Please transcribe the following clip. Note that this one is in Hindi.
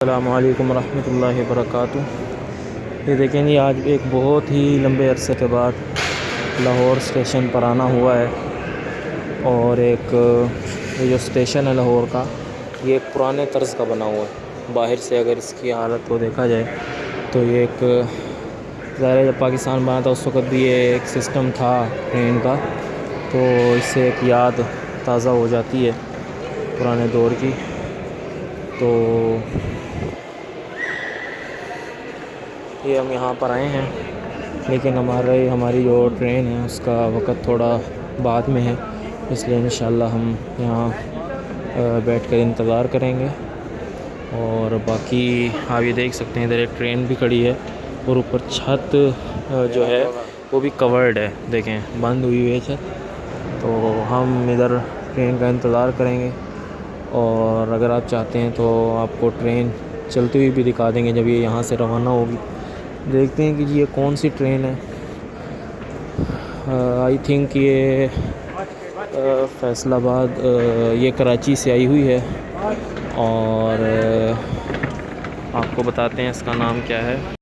अस्सलामुअलैकुम रहमतुल्लाहि वबरकातुहू। ये देखें जी, आज एक बहुत ही लंबे अरसे के बाद लाहौर स्टेशन पर आना हुआ है। और एक ये जो स्टेशन है लाहौर का, ये एक पुराने तर्ज़ का बना हुआ है। बाहर से अगर इसकी हालत को देखा जाए तो ये एक ज़ाहिर जब पाकिस्तान बना था उस वक़्त भी ये एक सिस्टम था ट्रेन का, तो इससे एक याद ताज़ा हो जाती है पुराने दौर की। तो ये हम यहाँ पर आए हैं, लेकिन हमारी जो ट्रेन है उसका वक़्त थोड़ा बाद में है, इसलिए इंशाल्लाह हम यहाँ बैठकर इंतज़ार करेंगे। और बाकी आप ये देख सकते हैं इधर एक ट्रेन भी खड़ी है और ऊपर छत जो है वो भी कवर्ड है, देखें बंद हुई हुई है छत। तो हम इधर ट्रेन का इंतज़ार करेंगे और अगर आप चाहते हैं तो आपको ट्रेन चलती हुई भी दिखा देंगे जब ये यहाँ से रवाना होगी। देखते हैं कि जी ये कौन सी ट्रेन है। आई थिंक ये फैसलाबाद, ये कराची से आई हुई है। और आपको बताते हैं इसका नाम क्या है।